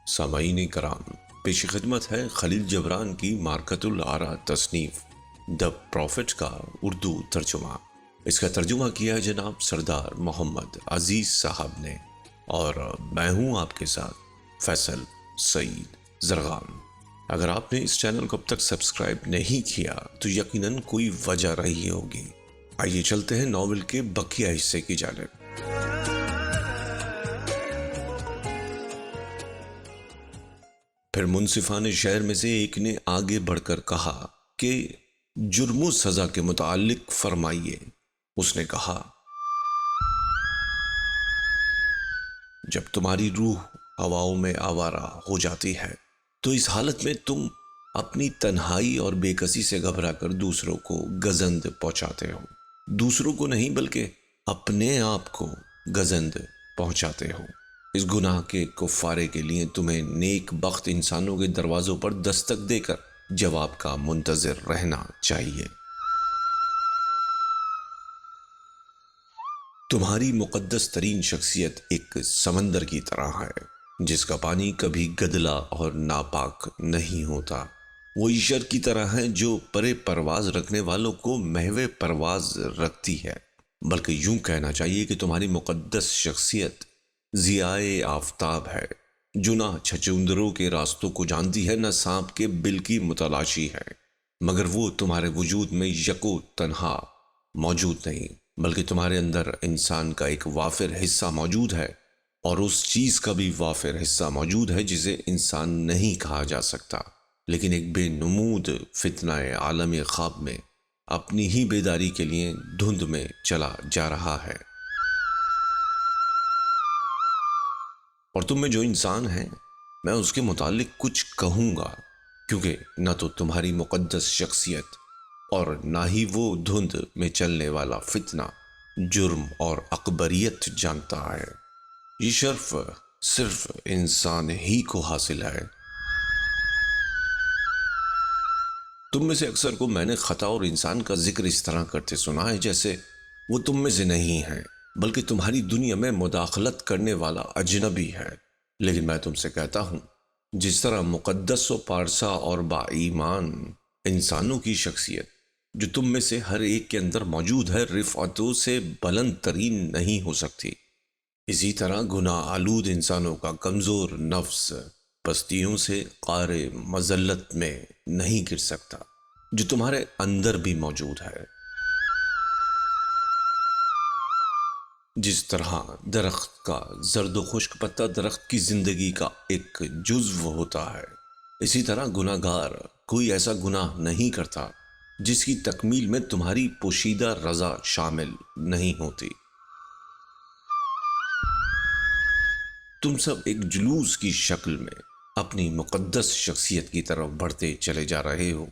سامعین کرام، پیش خدمت ہے خلیل جبران کی مارکت الآراء تصنیف دی پروفٹ کا اردو ترجمہ۔ اس کا ترجمہ کیا ہے جناب سردار محمد عزیز صاحب نے، اور میں ہوں آپ کے ساتھ فیصل سعید زرغام۔ اگر آپ نے اس چینل کو اب تک سبسکرائب نہیں کیا تو یقیناً کوئی وجہ رہی ہوگی۔ آئیے چلتے ہیں ناول کے بقیہ حصے کی جانب۔ پھر منصفان شہر میں سے ایک نے آگے بڑھ کر کہا کہ جرم و سزا کے متعلق فرمائیے۔ اس نے کہا، جب تمہاری روح ہواؤں میں آوارہ ہو جاتی ہے تو اس حالت میں تم اپنی تنہائی اور بے کسی سے گھبرا کر دوسروں کو گزند پہنچاتے ہو۔ دوسروں کو نہیں بلکہ اپنے آپ کو گزند پہنچاتے ہو۔ اس گناہ کے کفارے کے لیے تمہیں نیک بخت انسانوں کے دروازوں پر دستک دے کر جواب کا منتظر رہنا چاہیے۔ تمہاری مقدس ترین شخصیت ایک سمندر کی طرح ہے جس کا پانی کبھی گدلا اور ناپاک نہیں ہوتا۔ وہ عشر کی طرح ہے جو پرے پرواز رکھنے والوں کو محو پرواز رکھتی ہے، بلکہ یوں کہنا چاہیے کہ تمہاری مقدس شخصیت ضیائے آفتاب ہے جو نہ چھچندروں کے راستوں کو جانتی ہے نہ سانپ کے بل کی متلاشی ہے، مگر وہ تمہارے وجود میں یکو تنہا موجود نہیں بلکہ تمہارے اندر انسان کا ایک وافر حصہ موجود ہے، اور اس چیز کا بھی وافر حصہ موجود ہے جسے انسان نہیں کہا جا سکتا، لیکن ایک بے نمود فتنہ عالم خواب میں اپنی ہی بیداری کے لیے دھند میں چلا جا رہا ہے۔ اور تم میں جو انسان ہے، میں اس کے متعلق کچھ کہوں گا، کیونکہ نہ تو تمہاری مقدس شخصیت اور نہ ہی وہ دھند میں چلنے والا فتنہ جرم اور اکبریت جانتا ہے۔ یہ شرف صرف انسان ہی کو حاصل ہے۔ تم میں سے اکثر کو میں نے خطا اور انسان کا ذکر اس طرح کرتے سنا ہے جیسے وہ تم میں سے نہیں ہے بلکہ تمہاری دنیا میں مداخلت کرنے والا اجنبی ہے۔ لیکن میں تم سے کہتا ہوں، جس طرح مقدس و پارسا اور با ایمان انسانوں کی شخصیت جو تم میں سے ہر ایک کے اندر موجود ہے رفعتوں سے بلند ترین نہیں ہو سکتی، اسی طرح گناہ آلود انسانوں کا کمزور نفس پستیوں سے قعر مذلت میں نہیں گر سکتا جو تمہارے اندر بھی موجود ہے۔ جس طرح درخت کا زرد و خشک پتا درخت کی زندگی کا ایک جزو ہوتا ہے، اسی طرح گناہ گار کوئی ایسا گناہ نہیں کرتا جس کی تکمیل میں تمہاری پوشیدہ رضا شامل نہیں ہوتی۔ تم سب ایک جلوس کی شکل میں اپنی مقدس شخصیت کی طرف بڑھتے چلے جا رہے ہو۔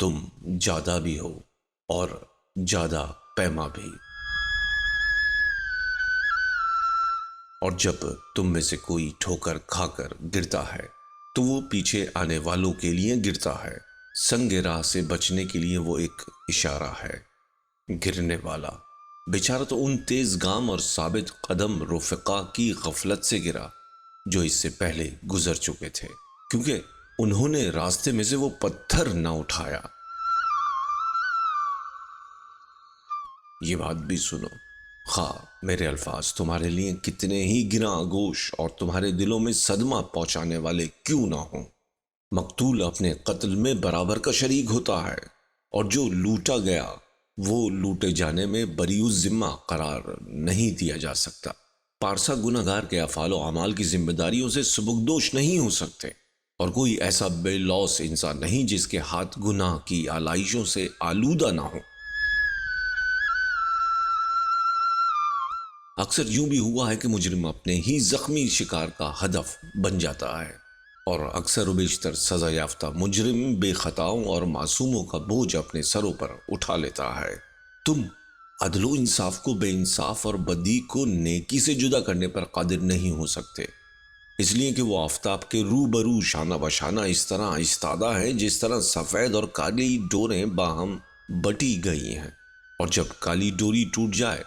تم جادہ بھی ہو اور جادہ پیما بھی، اور جب تم میں سے کوئی ٹھوکر کھا کر گرتا ہے تو وہ پیچھے آنے والوں کے لیے گرتا ہے۔ سنگ راہ سے بچنے کے لیے وہ ایک اشارہ ہے۔ گرنے والا بیچارہ تو ان تیز گام اور ثابت قدم رفقا کی غفلت سے گرا جو اس سے پہلے گزر چکے تھے، کیونکہ انہوں نے راستے میں سے وہ پتھر نہ اٹھایا۔ یہ بات بھی سنو، خواہ میرے الفاظ تمہارے لیے کتنے ہی گراں گوش اور تمہارے دلوں میں صدمہ پہنچانے والے کیوں نہ ہوں، مقتول اپنے قتل میں برابر کا شریک ہوتا ہے، اور جو لوٹا گیا وہ لوٹے جانے میں بری الذمہ قرار نہیں دیا جا سکتا۔ پارسا گناہ گار کے افعال و اعمال کی ذمہ داریوں سے سبکدوش نہیں ہو سکتے، اور کوئی ایسا بے لوث انسان نہیں جس کے ہاتھ گناہ کی آلائشوں سے آلودہ نہ ہو۔ اکثر یوں بھی ہوا ہے کہ مجرم اپنے ہی زخمی شکار کا ہدف بن جاتا ہے، اور اکثر و بیشتر سزا یافتہ مجرم بے خطاؤں اور معصوموں کا بوجھ اپنے سروں پر اٹھا لیتا ہے۔ تم عدل و انصاف کو بے انصاف اور بدی کو نیکی سے جدا کرنے پر قادر نہیں ہو سکتے، اس لیے کہ وہ آفتاب کے روبرو شانہ بشانہ اس طرح ایستادہ ہے جس طرح سفید اور کالی ڈوریں باہم بٹی گئی ہیں، اور جب کالی ڈوری ٹوٹ جائے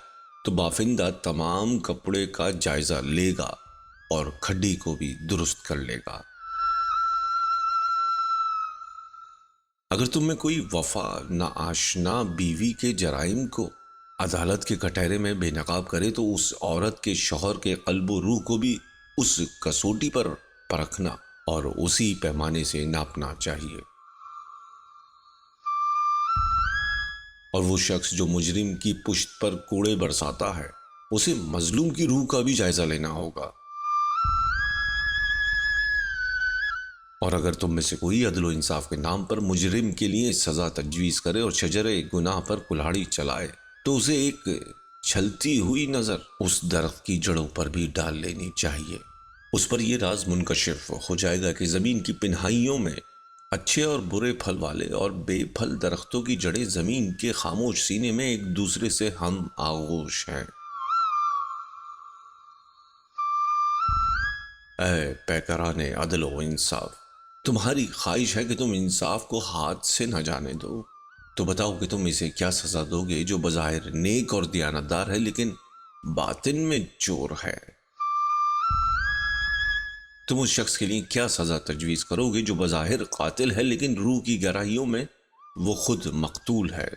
تو بافندہ تمام کپڑے کا جائزہ لے گا اور کھڈی کو بھی درست کر لے گا۔ اگر تم میں کوئی وفا نہ آشنا بیوی کے جرائم کو عدالت کے کٹہرے میں بے نقاب کرے تو اس عورت کے شوہر کے قلب و روح کو بھی اس کسوٹی پر پرکھنا اور اسی پیمانے سے ناپنا چاہیے۔ اور وہ شخص جو مجرم کی پشت پر کوڑے برساتا ہے اسے مظلوم کی روح کا بھی جائزہ لینا ہوگا۔ اور اگر تم میں سے کوئی عدل و انصاف کے نام پر مجرم کے لیے سزا تجویز کرے اور شجرے گناہ پر کلہاڑی چلائے تو اسے ایک چھلتی ہوئی نظر اس درخت کی جڑوں پر بھی ڈال لینی چاہیے۔ اس پر یہ راز منکشف ہو جائے گا کہ زمین کی پنہائیوں میں اچھے اور برے پھل والے اور بے پھل درختوں کی جڑیں زمین کے خاموش سینے میں ایک دوسرے سے ہم آغوش ہیں۔ اے پیکران عدل و انصاف، تمہاری خواہش ہے کہ تم انصاف کو ہاتھ سے نہ جانے دو، تو بتاؤ کہ تم اسے کیا سزا دو گے جو بظاہر نیک اور دیانتدار ہے لیکن باطن میں چور ہے؟ تم اس شخص کے لیے کیا سزا تجویز کرو گے جو بظاہر قاتل ہے لیکن روح کی گہرائیوں میں وہ خود مقتول ہے؟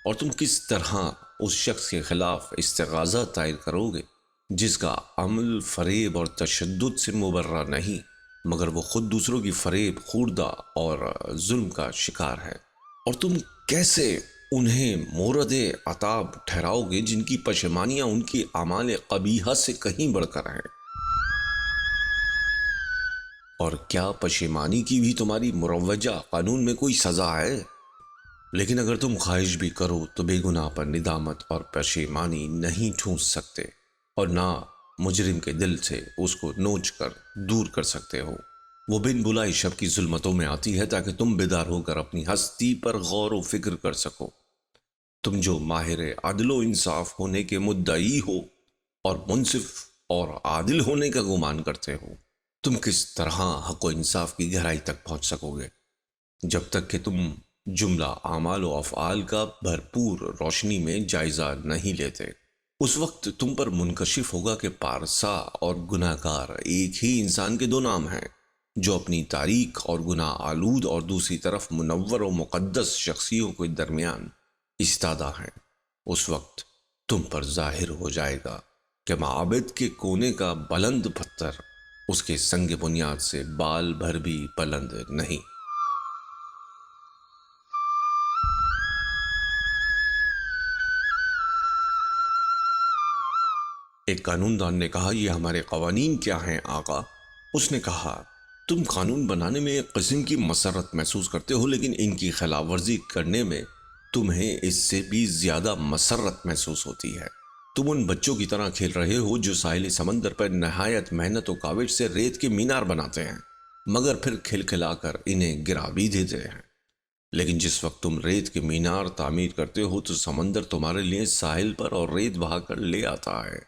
اور تم کس طرح اس شخص کے خلاف استغاثہ دائر کرو گے جس کا عمل فریب اور تشدد سے مبرہ نہیں مگر وہ خود دوسروں کی فریب خوردہ اور ظلم کا شکار ہے؟ اور تم کیسے انہیں مورد عطاب ٹھہراؤ گے جن کی پشیمانیاں ان کی اعمال قبیحہ سے کہیں بڑھ کر ہیں؟ اور کیا پشیمانی کی بھی تمہاری مروجہ قانون میں کوئی سزا ہے؟ لیکن اگر تم خواہش بھی کرو تو بے گناہ پر ندامت اور پشیمانی نہیں ٹھونس سکتے اور نہ مجرم کے دل سے اس کو نوچ کر دور کر سکتے ہو۔ وہ بن بلائی شب کی ظلمتوں میں آتی ہے تاکہ تم بیدار ہو کر اپنی ہستی پر غور و فکر کر سکو۔ تم جو ماہر عدل و انصاف ہونے کے مدعی ہو اور منصف اور عادل ہونے کا گمان کرتے ہو، تم کس طرح حق و انصاف کی گہرائی تک پہنچ سکو گے جب تک کہ تم جملہ اعمال و افعال کا بھرپور روشنی میں جائزہ نہیں لیتے؟ اس وقت تم پر منکشف ہوگا کہ پارسا اور گناہ گار ایک ہی انسان کے دو نام ہیں، جو اپنی تاریک اور گناہ آلود اور دوسری طرف منور و مقدس شخصیوں کے درمیان استادہ ہیں۔ اس وقت تم پر ظاہر ہو جائے گا کہ معابد کے کونے کا بلند پتھر اس کے سنگ بنیاد سے بال بھر بھی بلند نہیں۔ ایک قانون دان نے کہا، یہ ہمارے قوانین کیا ہیں آقا؟ اس نے کہا، تم قانون بنانے میں ایک قسم کی مسرت محسوس کرتے ہو لیکن ان کی خلاف ورزی کرنے میں تمہیں اس سے بھی زیادہ مسرت محسوس ہوتی ہے۔ تم ان بچوں کی طرح کھیل رہے ہو جو ساحل سمندر پر نہایت محنت و کاوش سے ریت کے مینار بناتے ہیں مگر پھر کھلکھلا کر انہیں گرا بھی دیتے ہیں۔ لیکن جس وقت تم ریت کے مینار تعمیر کرتے ہو تو سمندر تمہارے لیے ساحل پر اور ریت بہا کر لے آتا ہے،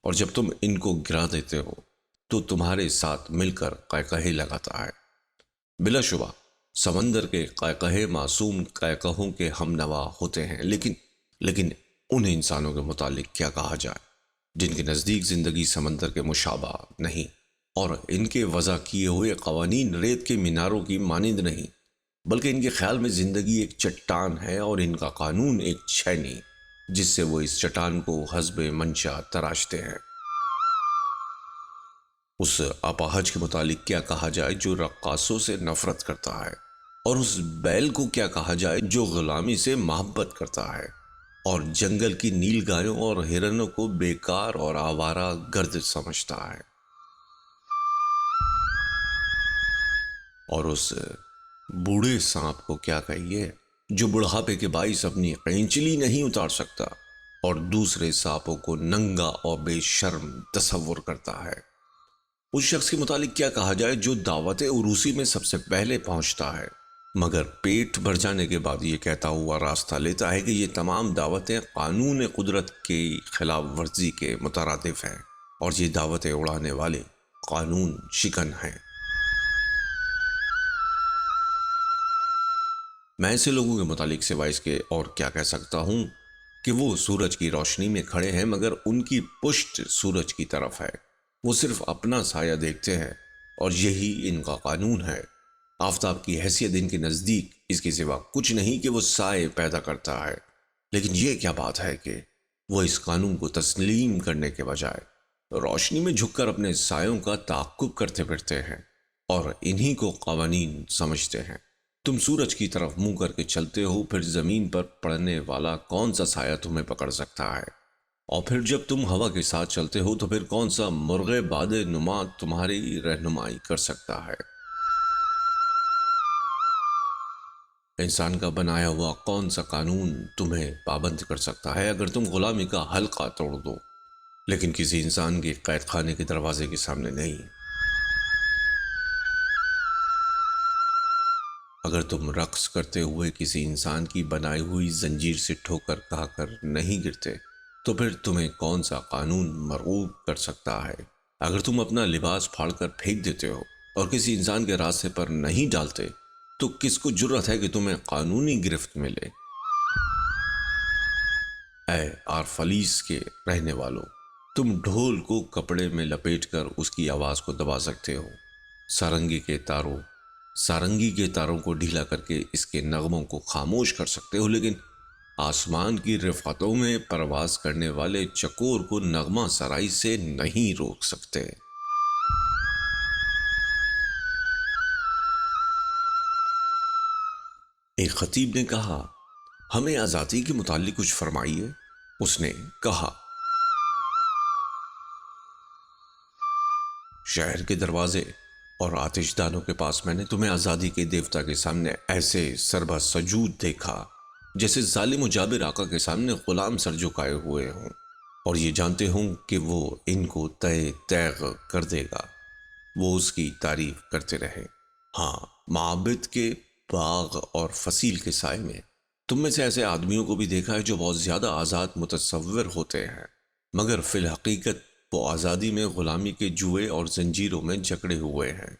اور جب تم ان کو گرا دیتے ہو تو تمہارے ساتھ مل کر قہقہے لگاتا ہے۔ بلا شبہ سمندر کے قہقہے معصوم قہقہوں کے ہم نوا ہوتے ہیں، لیکن ان انسانوں کے متعلق کیا کہا جائے جن کے نزدیک زندگی سمندر کے مشابہ نہیں اور ان کے وضع کیے ہوئے قوانین ریت کے میناروں کی مانند نہیں، بلکہ ان کے خیال میں زندگی ایک چٹان ہے اور ان کا قانون ایک چھینی جس سے وہ اس چٹان کو حسب منشا تراشتے ہیں۔ اس اپاہج کے متعلق کیا کہا جائے جو رقاصوں سے نفرت کرتا ہے، اور اس بیل کو کیا کہا جائے جو غلامی سے محبت کرتا ہے اور جنگل کی نیل گایوں اور ہرنوں کو بیکار اور آوارہ گرد سمجھتا ہے؟ اور اس بوڑھے سانپ کو کیا کہیے جو بڑھاپے کے باعث اپنی قینچلی نہیں اتار سکتا اور دوسرے سانپوں کو ننگا اور بے شرم تصور کرتا ہے؟ اس شخص کے متعلق کیا کہا جائے جو دعوت عروسی میں سب سے پہلے پہنچتا ہے مگر پیٹ بھر جانے کے بعد یہ کہتا ہوا راستہ لیتا ہے کہ یہ تمام دعوتیں قانون قدرت کی خلاف ورزی کے مترادف ہیں اور یہ دعوتیں اڑانے والے قانون شکن ہیں؟ میں ایسے لوگوں کے متعلق سوائے اس کے اور کیا کہہ سکتا ہوں کہ وہ سورج کی روشنی میں کھڑے ہیں مگر ان کی پشت سورج کی طرف ہے، وہ صرف اپنا سایہ دیکھتے ہیں اور یہی ان کا قانون ہے۔ آفتاب کی حیثیت ان کے نزدیک اس کے سوا کچھ نہیں کہ وہ سائے پیدا کرتا ہے، لیکن یہ کیا بات ہے کہ وہ اس قانون کو تسلیم کرنے کے بجائے روشنی میں جھک کر اپنے سایوں کا تعاقب کرتے پھرتے ہیں اور انہی کو قوانین سمجھتے ہیں۔ تم سورج کی طرف منہ کر کے چلتے ہو، پھر زمین پر پڑنے والا کون سا سایہ تمہیں پکڑ سکتا ہے؟ اور پھر جب تم ہوا کے ساتھ چلتے ہو تو پھر کون سا مرغ باد نما تمہاری رہنمائی کر سکتا ہے؟ انسان کا بنایا ہوا کون سا قانون تمہیں پابند کر سکتا ہے اگر تم غلامی کا حلقہ توڑ دو، لیکن کسی انسان کے قید خانے کے دروازے کے سامنے نہیں؟ اگر تم رقص کرتے ہوئے کسی انسان کی بنائی ہوئی زنجیر سے ٹھوکر کھا کر نہیں گرتے تو پھر تمہیں کون سا قانون مرغوب کر سکتا ہے؟ اگر تم اپنا لباس پھاڑ کر پھینک دیتے ہو اور کسی انسان کے راستے پر نہیں ڈالتے تو کس کو جرأت ہے کہ تمہیں قانونی گرفت ملے؟ اے آرفلیس کے رہنے والوں، تم ڈھول کو کپڑے میں لپیٹ کر اس کی آواز کو دبا سکتے ہو، سارنگی کے تاروں کو ڈھیلا کر کے اس کے نغموں کو خاموش کر سکتے ہو، لیکن آسمان کی رفعتوں میں پرواز کرنے والے چکور کو نغمہ سرائی سے نہیں روک سکتے۔ ایک خطیب نے کہا، ہمیں آزادی کے متعلق کچھ فرمائیے۔ اس نے کہا، شہر کے دروازے اور آتش دانوں کے پاس میں نے تمہیں آزادی کے دیوتا کے سامنے ایسے سربہ سجود دیکھا جیسے ظالم و جابر آقا کے سامنے غلام سر جھکائے ہوئے ہوں اور یہ جانتے ہوں کہ وہ ان کو تیغ کر دے گا۔ وہ اس کی تعریف کرتے رہے۔ ہاں، معابد کے باغ اور فصیل کے سائے میں تم میں سے ایسے آدمیوں کو بھی دیکھا ہے جو بہت زیادہ آزاد متصور ہوتے ہیں، مگر فی الحقیقت وہ آزادی میں غلامی کے جوئے اور زنجیروں میں جکڑے ہوئے ہیں۔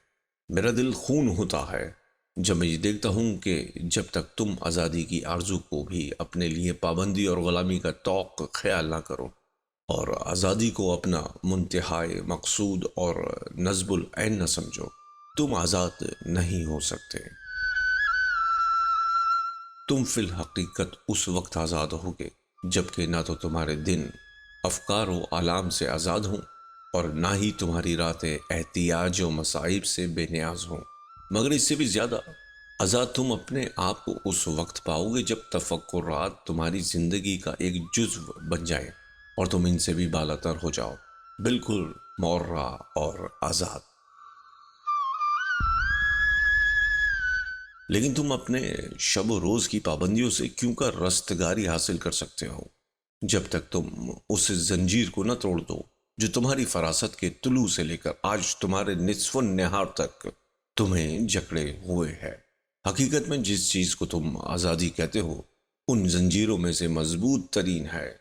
میرا دل خون ہوتا ہے جب میں یہ دیکھتا ہوں کہ جب تک تم آزادی کی آرزو کو بھی اپنے لیے پابندی اور غلامی کا توق خیال نہ کرو اور آزادی کو اپنا منتہائی مقصود اور نصب العین نہ سمجھو، تم آزاد نہیں ہو سکتے۔ تم فی الحقیقت اس وقت آزاد ہوگے جبکہ نہ تو تمہارے دن افکار و آلام سے آزاد ہوں اور نہ ہی تمہاری راتیں احتیاج و مصائب سے بے نیاز ہوں، مگر اس سے بھی زیادہ آزاد تم اپنے آپ کو اس وقت پاؤ گے جب تفکرات تمہاری زندگی کا ایک جزو بن جائیں اور تم ان سے بھی بالاتر ہو جاؤ، بالکل معرہ اور آزاد۔ لیکن تم اپنے شب و روز کی پابندیوں سے کیوں کر رستگاری حاصل کر سکتے ہو جب تک تم اس زنجیر کو نہ توڑ دو جو تمہاری فراست کے طلوع سے لے کر آج تمہارے نصف النہار تک تمہیں جکڑے ہوئے ہے۔ حقیقت میں جس چیز کو تم آزادی کہتے ہو ان زنجیروں میں سے مضبوط ترین ہے،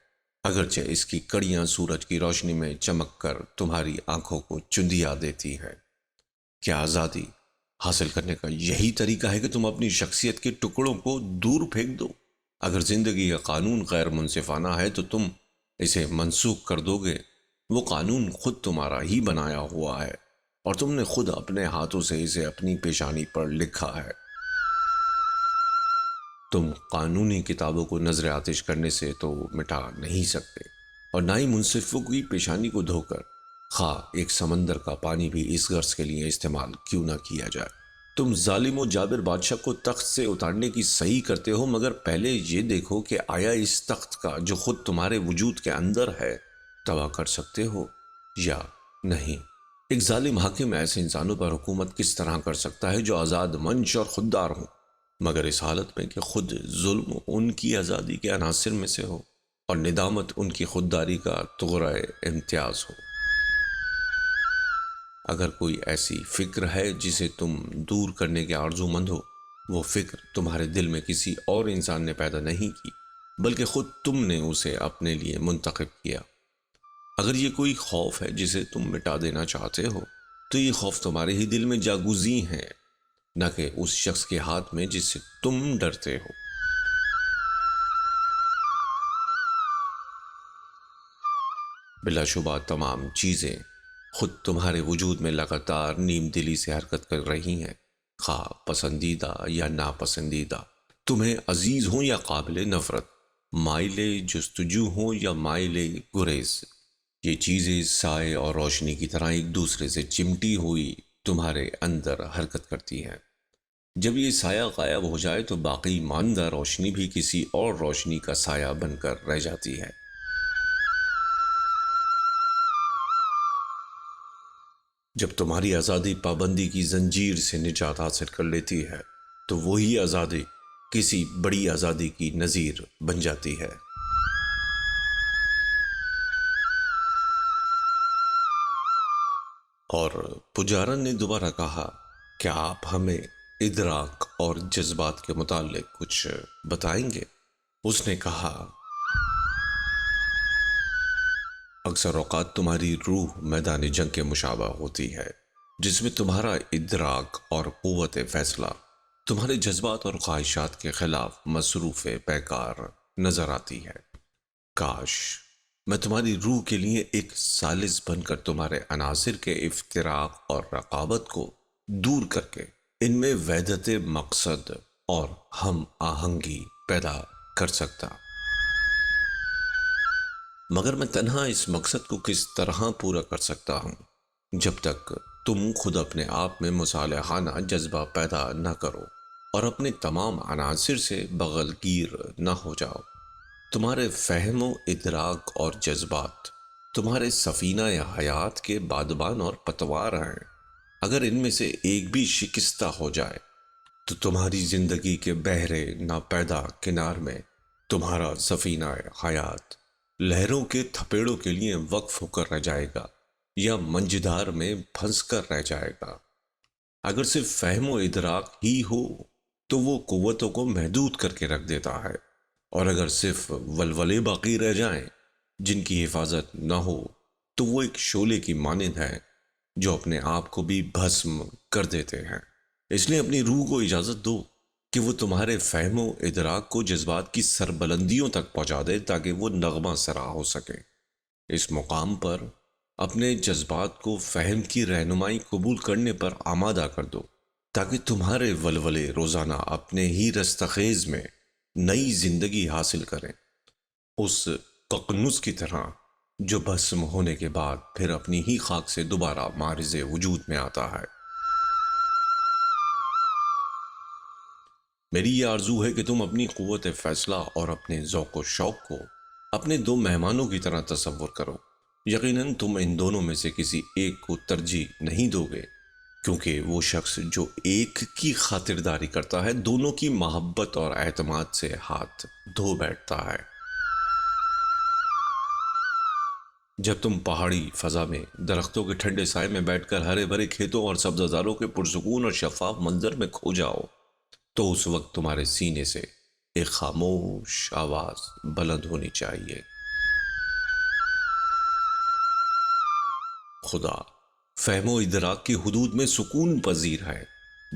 اگرچہ اس کی کڑیاں سورج کی روشنی میں چمک کر تمہاری آنکھوں کو چندیا دیتی ہے۔ کیا آزادی حاصل کرنے کا یہی طریقہ ہے کہ تم اپنی شخصیت کے ٹکڑوں کو دور پھینک دو؟ اگر زندگی کا قانون غیر منصفانہ ہے تو تم اسے منسوخ کر دو گے۔ وہ قانون خود تمہارا ہی بنایا ہوا ہے اور تم نے خود اپنے ہاتھوں سے اسے اپنی پیشانی پر لکھا ہے۔ تم قانونی کتابوں کو نظر آتش کرنے سے تو مٹا نہیں سکتے اور نہ ہی منصفوں کی پیشانی کو دھو کر خواہ ایک سمندر کا پانی بھی اس غرض کے لیے استعمال کیوں نہ کیا جائے۔ تم ظالم و جابر بادشاہ کو تخت سے اتارنے کی صحیح کرتے ہو، مگر پہلے یہ دیکھو کہ آیا اس تخت کا جو خود تمہارے وجود کے اندر ہے تباہ کر سکتے ہو یا نہیں۔ ایک ظالم حاکم ایسے انسانوں پر حکومت کس طرح کر سکتا ہے جو آزاد منش اور خوددار ہوں، مگر اس حالت میں کہ خود ظلم ان کی آزادی کے عناصر میں سے ہو اور ندامت ان کی خودداری کا طغرائے امتیاز ہو۔ اگر کوئی ایسی فکر ہے جسے تم دور کرنے کے آرزو مند ہو، وہ فکر تمہارے دل میں کسی اور انسان نے پیدا نہیں کی بلکہ خود تم نے اسے اپنے لیے منتخب کیا۔ اگر یہ کوئی خوف ہے جسے تم مٹا دینا چاہتے ہو تو یہ خوف تمہارے ہی دل میں جاگزی ہے، نہ کہ اس شخص کے ہاتھ میں جس سے تم ڈرتے ہو۔ بلا شبہ تمام چیزیں خود تمہارے وجود میں لگاتار نیم دلی سے حرکت کر رہی ہیں، خواہ پسندیدہ یا ناپسندیدہ، تمہیں عزیز ہوں یا قابل نفرت، مائل جستجو ہوں یا مائل گریز، یہ چیزیں سائے اور روشنی کی طرح ایک دوسرے سے چمٹی ہوئی تمہارے اندر حرکت کرتی ہیں۔ جب یہ سایہ غائب ہو جائے تو باقی ماندہ روشنی بھی کسی اور روشنی کا سایہ بن کر رہ جاتی ہے۔ جب تمہاری آزادی پابندی کی زنجیر سے نجات حاصل کر لیتی ہے تو وہی آزادی کسی بڑی آزادی کی نظیر بن جاتی ہے۔ اور پجارن نے دوبارہ کہا، کیا آپ ہمیں ادراک اور جذبات کے متعلق کچھ بتائیں گے؟ اس نے کہا، اکثر اوقات تمہاری روح میدان جنگ کے مشابہ ہوتی ہے، جس میں تمہارا ادراک اور قوت فیصلہ تمہارے جذبات اور خواہشات کے خلاف مصروف پیکار نظر آتی ہے۔ کاش میں تمہاری روح کے لیے ایک ثالث بن کر تمہارے عناصر کے افتراق اور رقابت کو دور کر کے ان میں وحدت مقصد اور ہم آہنگی پیدا کر سکتا، مگر میں تنہا اس مقصد کو کس طرح پورا کر سکتا ہوں جب تک تم خود اپنے آپ میں مصالحانہ جذبہ پیدا نہ کرو اور اپنے تمام عناصر سے بغل گیر نہ ہو جاؤ۔ تمہارے فہم و ادراک اور جذبات تمہارے سفینہ یا حیات کے بادبان اور پتوار ہیں۔ اگر ان میں سے ایک بھی شکستہ ہو جائے تو تمہاری زندگی کے بحرے ناپیدا کنار میں تمہارا سفینہ حیات لہروں کے تھپیڑوں کے لیے وقف ہو کر رہ جائے گا یا منجدار میں پھنس کر رہ جائے گا۔ اگر صرف فہم و ادراک ہی ہو تو وہ قوتوں کو محدود کر کے رکھ دیتا ہے، اور اگر صرف ولولے باقی رہ جائیں جن کی حفاظت نہ ہو تو وہ ایک شعلے کی مانند ہے جو اپنے آپ کو بھی بھسم کر دیتے ہیں۔ اس لیے اپنی روح کو اجازت دو کہ وہ تمہارے فہم و ادراک کو جذبات کی سربلندیوں تک پہنچا دے تاکہ وہ نغمہ سرا ہو سکے۔ اس مقام پر اپنے جذبات کو فہم کی رہنمائی قبول کرنے پر آمادہ کر دو تاکہ تمہارے ولولے روزانہ اپنے ہی رستخیز میں نئی زندگی حاصل کریں، اس ققنس کی طرح جو بھسم ہونے کے بعد پھر اپنی ہی خاک سے دوبارہ معرض وجود میں آتا ہے۔ میری یہ آرزو ہے کہ تم اپنی قوت فیصلہ اور اپنے ذوق و شوق کو اپنے دو مہمانوں کی طرح تصور کرو۔ یقیناً تم ان دونوں میں سے کسی ایک کو ترجیح نہیں دو گے، کیونکہ وہ شخص جو ایک کی خاطرداری کرتا ہے دونوں کی محبت اور اعتماد سے ہاتھ دھو بیٹھتا ہے۔ جب تم پہاڑی فضا میں درختوں کے ٹھنڈے سائے میں بیٹھ کر ہرے بھرے کھیتوں اور سبززاروں کے پرسکون اور شفاف منظر میں کھو جاؤ تو اس وقت تمہارے سینے سے ایک خاموش آواز بلند ہونی چاہیے، خدا فہم و ادراک کی حدود میں سکون پذیر ہے۔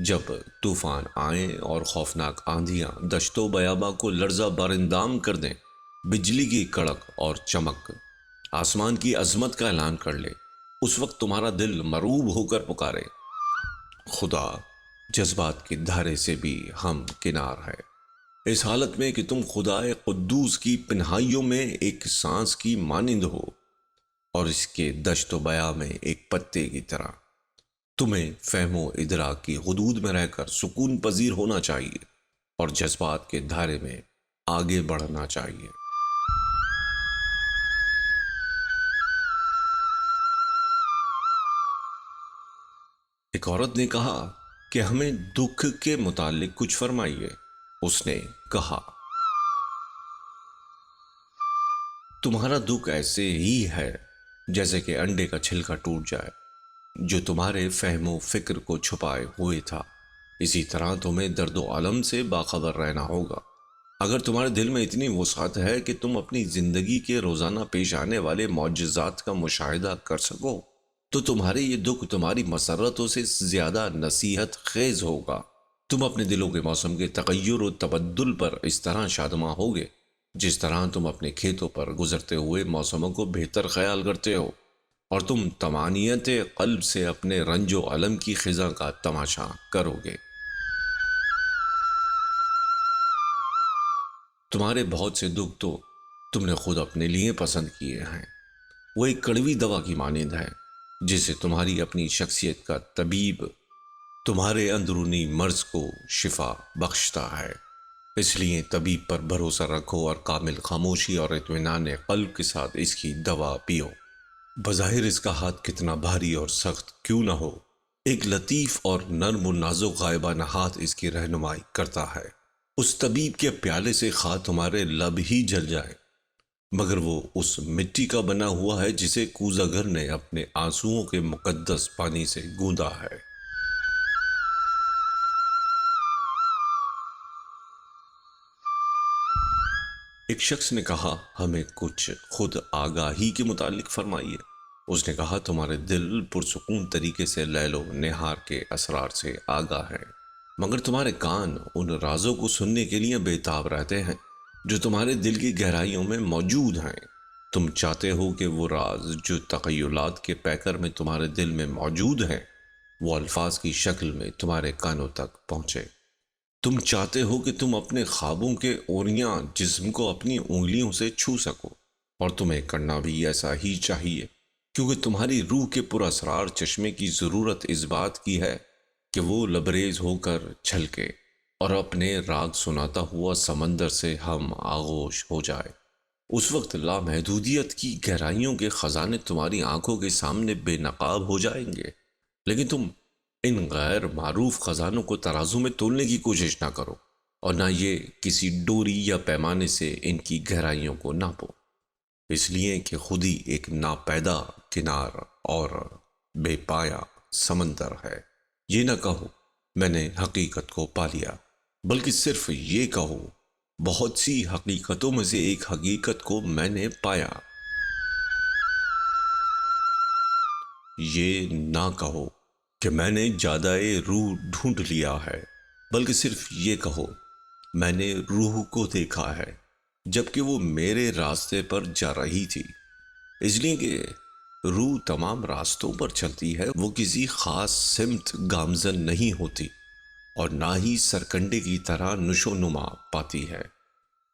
جب طوفان آئیں اور خوفناک آندھیاں دشت و بیاباں کو لرزہ بارندام کر دیں، بجلی کی کڑک اور چمک آسمان کی عظمت کا اعلان کر لے، اس وقت تمہارا دل مروب ہو کر پکارے، خدا جذبات کی دھارے سے بھی ہم کنار ہے۔ اس حالت میں کہ تم خدا قدوس کی پنہائیوں میں ایک سانس کی مانند ہو اور اس کے دشت و بیاں میں ایک پتے کی طرح، تمہیں فہم و ادراک کی حدود میں رہ کر سکون پذیر ہونا چاہیے اور جذبات کے دھارے میں آگے بڑھنا چاہیے۔ ایک عورت نے کہا کہ ہمیں دکھ کے متعلق کچھ فرمائیے۔ اس نے کہا، تمہارا دکھ ایسے ہی ہے جیسے کہ انڈے کا چھلکا ٹوٹ جائے جو تمہارے فہم و فکر کو چھپائے ہوئے تھا۔ اسی طرح تمہیں درد و علم سے باخبر رہنا ہوگا۔ اگر تمہارے دل میں اتنی وسعت ہے کہ تم اپنی زندگی کے روزانہ پیش آنے والے معجزات کا مشاہدہ کر سکو تو تمہارے یہ دکھ تمہاری مسرتوں سے زیادہ نصیحت خیز ہوگا۔ تم اپنے دلوں کے موسم کے تغیر و تبدل پر اس طرح شادماں ہوگے جس طرح تم اپنے کھیتوں پر گزرتے ہوئے موسموں کو بہتر خیال کرتے ہو، اور تم طمانینت قلب سے اپنے رنج و علم کی خزاں کا تماشا کرو گے۔ تمہارے بہت سے دکھ تو تم نے خود اپنے لیے پسند کیے ہیں۔ وہ ایک کڑوی دوا کی مانند ہے جسے تمہاری اپنی شخصیت کا طبیب تمہارے اندرونی مرض کو شفا بخشتا ہے۔ اس لیے طبیب پر بھروسہ رکھو اور کامل خاموشی اور اطمینان قلب کے ساتھ اس کی دوا پیو۔ بظاہر اس کا ہاتھ کتنا بھاری اور سخت کیوں نہ ہو، ایک لطیف اور نرم و نازک غائبانہ ہاتھ اس کی رہنمائی کرتا ہے۔ اس طبیب کے پیالے سے خواہ تمہارے لب ہی جل جائے، مگر وہ اس مٹی کا بنا ہوا ہے جسے کوزہ گر نے اپنے آنسوؤں کے مقدس پانی سے گوندا ہے۔ ایک شخص نے کہا، ہمیں کچھ خود آگاہی کے متعلق فرمائیے۔ اس نے کہا، تمہارے دل پرسکون طریقے سے لیل و نہار کے اسرار سے آگاہ ہے، مگر تمہارے کان ان رازوں کو سننے کے لیے بے تاب رہتے ہیں جو تمہارے دل کی گہرائیوں میں موجود ہیں۔ تم چاہتے ہو کہ وہ راز جو تخیلات کے پیکر میں تمہارے دل میں موجود ہیں وہ الفاظ کی شکل میں تمہارے کانوں تک پہنچے۔ تم چاہتے ہو کہ تم اپنے خوابوں کے اوریاں جسم کو اپنی انگلیوں سے چھو سکو، اور تمہیں کرنا بھی ایسا ہی چاہیے، کیونکہ تمہاری روح کے پراسرار چشمے کی ضرورت اس بات کی ہے کہ وہ لبریز ہو کر چھلکے اور اپنے راگ سناتا ہوا سمندر سے ہم آغوش ہو جائے۔ اس وقت لامحدودیت کی گہرائیوں کے خزانے تمہاری آنکھوں کے سامنے بے نقاب ہو جائیں گے، لیکن تم ان غیر معروف خزانوں کو ترازو میں تولنے کی کوشش نہ کرو، اور نہ یہ کسی ڈوری یا پیمانے سے ان کی گہرائیوں کو ناپو، اس لیے کہ خود ہی ایک ناپیدا کنار اور بے پایا سمندر ہے۔ یہ نہ کہو میں نے حقیقت کو پا لیا، بلکہ صرف یہ کہو بہت سی حقیقتوں میں سے ایک حقیقت کو میں نے پایا۔ یہ نہ کہو کہ میں نے جادۂ روح ڈھونڈ لیا ہے، بلکہ صرف یہ کہو میں نے روح کو دیکھا ہے جبکہ وہ میرے راستے پر جا رہی تھی۔ اس لیے کہ روح تمام راستوں پر چلتی ہے، وہ کسی خاص سمت گامزن نہیں ہوتی اور نہ ہی سرکنڈے کی طرح نشو نما پاتی ہے۔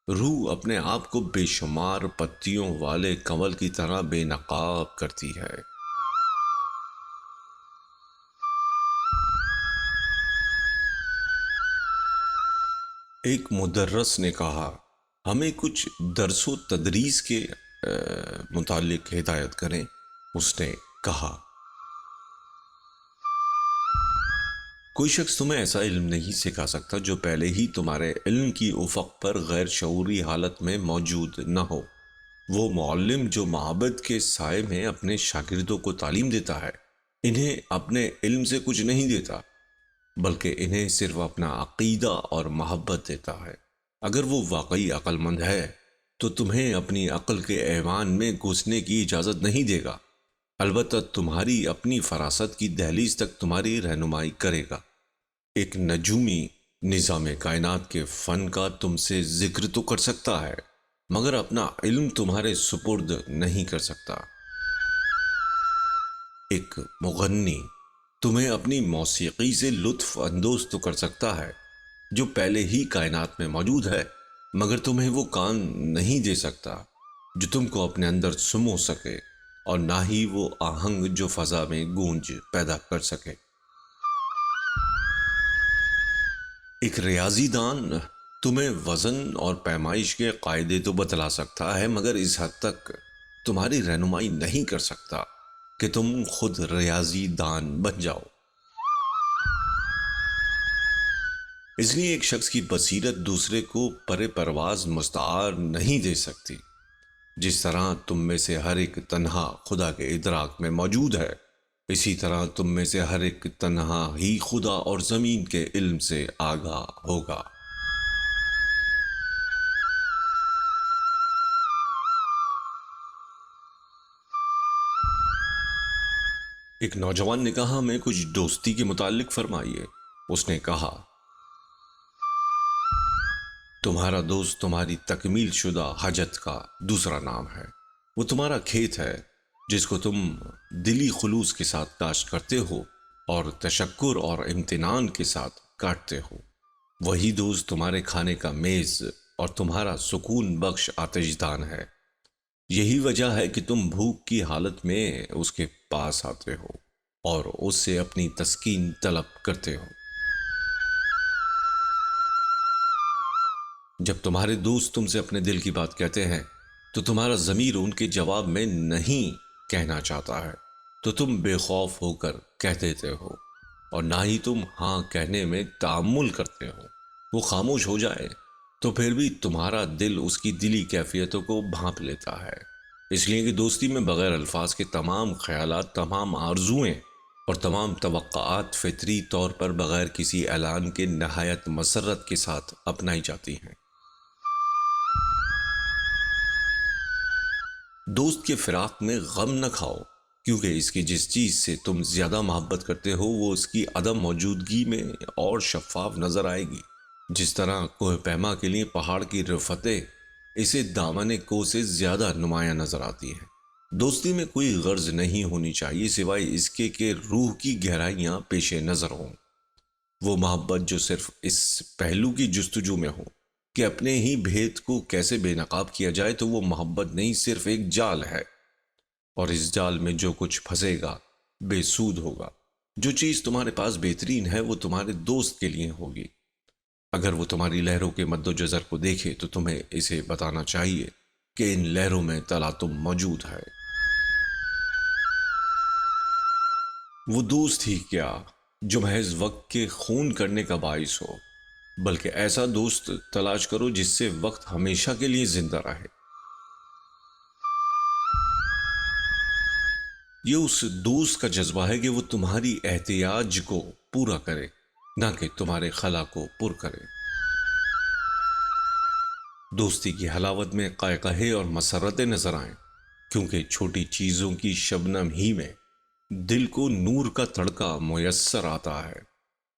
روح اپنے آپ کو بے شمار پتیوں والے کنول کی طرح بے نقاب کرتی ہے۔ ایک مدرس نے کہا، ہمیں کچھ درس و تدریس کے متعلق ہدایت کریں۔ اس نے کہا، کوئی شخص تمہیں ایسا علم نہیں سکھا سکتا جو پہلے ہی تمہارے علم کی افق پر غیر شعوری حالت میں موجود نہ ہو۔ وہ معلم جو معبد کے سائے میں اپنے شاگردوں کو تعلیم دیتا ہے، انہیں اپنے علم سے کچھ نہیں دیتا، بلکہ انہیں صرف اپنا عقیدہ اور محبت دیتا ہے۔ اگر وہ واقعی عقل مند ہے تو تمہیں اپنی عقل کے ایوان میں گھسنے کی اجازت نہیں دے گا، البتہ تمہاری اپنی فراست کی دہلیز تک تمہاری رہنمائی کرے گا۔ ایک نجومی نظام کائنات کے فن کا تم سے ذکر تو کر سکتا ہے، مگر اپنا علم تمہارے سپرد نہیں کر سکتا۔ ایک مغنی تمہیں اپنی موسیقی سے لطف اندوز تو کر سکتا ہے جو پہلے ہی کائنات میں موجود ہے، مگر تمہیں وہ کان نہیں دے سکتا جو تم کو اپنے اندر سمو سکے، اور نہ ہی وہ آہنگ جو فضا میں گونج پیدا کر سکے۔ ایک ریاضی دان تمہیں وزن اور پیمائش کے قاعدے تو بتلا سکتا ہے، مگر اس حد تک تمہاری رہنمائی نہیں کر سکتا کہ تم خود ریاضی دان بن جاؤ۔ اس لیے ایک شخص کی بصیرت دوسرے کو پر پرواز مستعار نہیں دے سکتی۔ جس طرح تم میں سے ہر ایک تنہا خدا کے ادراک میں موجود ہے، اسی طرح تم میں سے ہر ایک تنہا ہی خدا اور زمین کے علم سے آگاہ ہوگا۔ ایک نوجوان نے کہا، ہمیں کچھ دوستی کے متعلق فرمائیے۔ اس نے کہا، تمہارا دوست تمہاری تکمیل شدہ حاجت کا دوسرا نام ہے۔ وہ تمہارا کھیت ہے جس کو تم دلی خلوص کے ساتھ کاشت کرتے ہو اور تشکر اور امتنان کے ساتھ کاٹتے ہو۔ وہی دوست تمہارے کھانے کا میز اور تمہارا سکون بخش آتش دان ہے۔ یہی وجہ ہے کہ تم بھوک کی حالت میں اس کے پاس آتے ہو اور اس سے اپنی تسکین طلب کرتے ہو۔ جب تمہارے دوست تم سے اپنے دل کی بات کہتے ہیں تو تمہارا ضمیر ان کے جواب میں نہیں کہنا چاہتا ہے، تو تم بے خوف ہو کر کہہ دیتے ہو، اور نہ ہی تم ہاں کہنے میں تعمل کرتے ہو۔ وہ خاموش ہو جائے تو پھر بھی تمہارا دل اس کی دلی کیفیتوں کو بھانپ لیتا ہے، اس لیے کہ دوستی میں بغیر الفاظ کے تمام خیالات، تمام آرزوئیں اور تمام توقعات فطری طور پر بغیر کسی اعلان کے نہایت مسرت کے ساتھ اپنائی جاتی ہیں۔ دوست کے فراق میں غم نہ کھاؤ، کیونکہ اس کی جس چیز سے تم زیادہ محبت کرتے ہو وہ اس کی عدم موجودگی میں اور شفاف نظر آئے گی۔ جس طرح کوہ پیما کے لیے پہاڑ کی رفتیں اسے دامن کوہ سے زیادہ نمایاں نظر آتی ہیں۔ دوستی میں کوئی غرض نہیں ہونی چاہیے سوائے اس کے کہ روح کی گہرائیاں پیش نظر ہوں۔ وہ محبت جو صرف اس پہلو کی جستجو میں ہو کہ اپنے ہی بھید کو کیسے بے نقاب کیا جائے، تو وہ محبت نہیں، صرف ایک جال ہے، اور اس جال میں جو کچھ پھنسے گا بے سود ہوگا۔ جو چیز تمہارے پاس بہترین ہے وہ تمہارے دوست کے لیے ہوگی۔ اگر وہ تمہاری لہروں کے مد و جزر کو دیکھے تو تمہیں اسے بتانا چاہیے کہ ان لہروں میں تلاطم موجود ہے۔ وہ دوست ہی کیا جو محض وقت کے خون کرنے کا باعث ہو، بلکہ ایسا دوست تلاش کرو جس سے وقت ہمیشہ کے لیے زندہ رہے۔ یہ اس دوست کا جذبہ ہے کہ وہ تمہاری احتیاج کو پورا کرے، نہ کہ تمہارے خلا کو پر کرے۔ دوستی کی حلاوت میں قہقہے اور مسرتیں نظر آئیں، کیونکہ چھوٹی چیزوں کی شبنم ہی میں دل کو نور کا تڑکا میسر آتا ہے،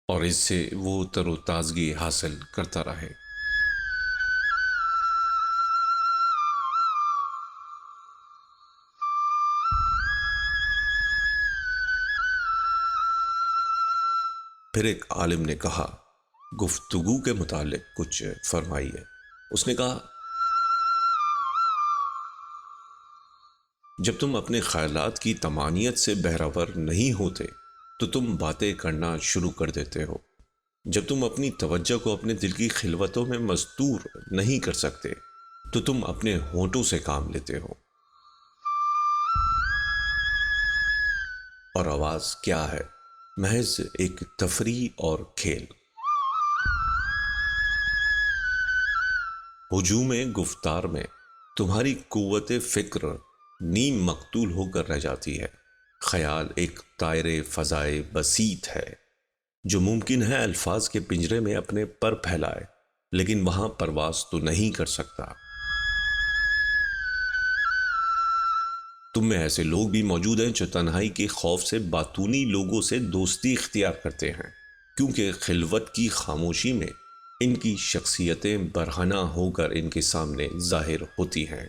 اور اس سے وہ تر و تازگی حاصل کرتا رہے۔ پھر ایک عالم نے کہا، گفتگو کے متعلق کچھ فرمائیے۔ اس نے کہا، جب تم اپنے خیالات کی طمانیت سے بہرور نہیں ہوتے تو تم باتیں کرنا شروع کر دیتے ہو۔ جب تم اپنی توجہ کو اپنے دل کی خلوتوں میں مستور نہیں کر سکتے تو تم اپنے ہونٹوں سے کام لیتے ہو۔ اور آواز کیا ہے؟ محض ایک تفریح اور کھیل۔ ہجوم گفتار میں تمہاری قوت فکر نیم مقتول ہو کر رہ جاتی ہے۔ خیال ایک طائر فضائے بسیط ہے جو ممکن ہے الفاظ کے پنجرے میں اپنے پر پھیلائے، لیکن وہاں پرواز تو نہیں کر سکتا۔ تم میں ایسے لوگ بھی موجود ہیں جو تنہائی کے خوف سے باتونی لوگوں سے دوستی اختیار کرتے ہیں، کیونکہ خلوت کی خاموشی میں ان کی شخصیتیں برہنہ ہو کر ان کے سامنے ظاہر ہوتی ہیں،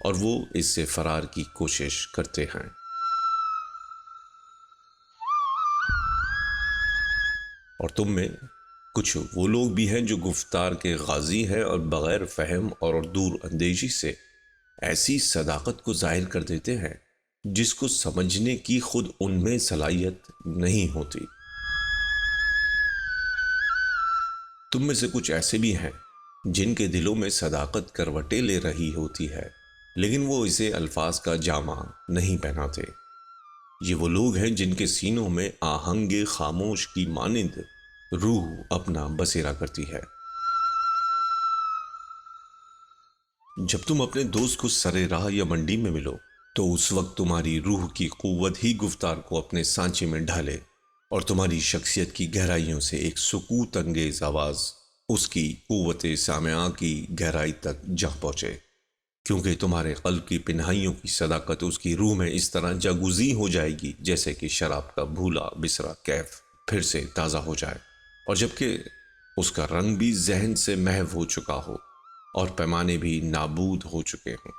اور وہ اس سے فرار کی کوشش کرتے ہیں۔ اور تم میں کچھ وہ لوگ بھی ہیں جو گفتار کے غازی ہیں اور بغیر فہم اور دور اندیشی سے ایسی صداقت کو ظاہر کر دیتے ہیں جس کو سمجھنے کی خود ان میں صلاحیت نہیں ہوتی۔ تم میں سے کچھ ایسے بھی ہیں جن کے دلوں میں صداقت کروٹیں لے رہی ہوتی ہے، لیکن وہ اسے الفاظ کا جامہ نہیں پہناتے۔ یہ وہ لوگ ہیں جن کے سینوں میں آہنگ خاموش کی مانند روح اپنا بسیرا کرتی ہے۔ جب تم اپنے دوست کو سرے راہ یا منڈی میں ملو تو اس وقت تمہاری روح کی قوت ہی گفتار کو اپنے سانچے میں ڈھالے، اور تمہاری شخصیت کی گہرائیوں سے ایک سکوت انگیز آواز اس کی قوت سامعہ کی گہرائی تک جا پہنچے، کیونکہ تمہارے قلب کی پنہائیوں کی صداقت اس کی روح میں اس طرح جاگزی ہو جائے گی جیسے کہ شراب کا بھولا بسرا کیف پھر سے تازہ ہو جائے، اور جبکہ اس کا رنگ بھی ذہن سے محو ہو چکا ہو اور پیمانے بھی نابود ہو چکے ہوں۔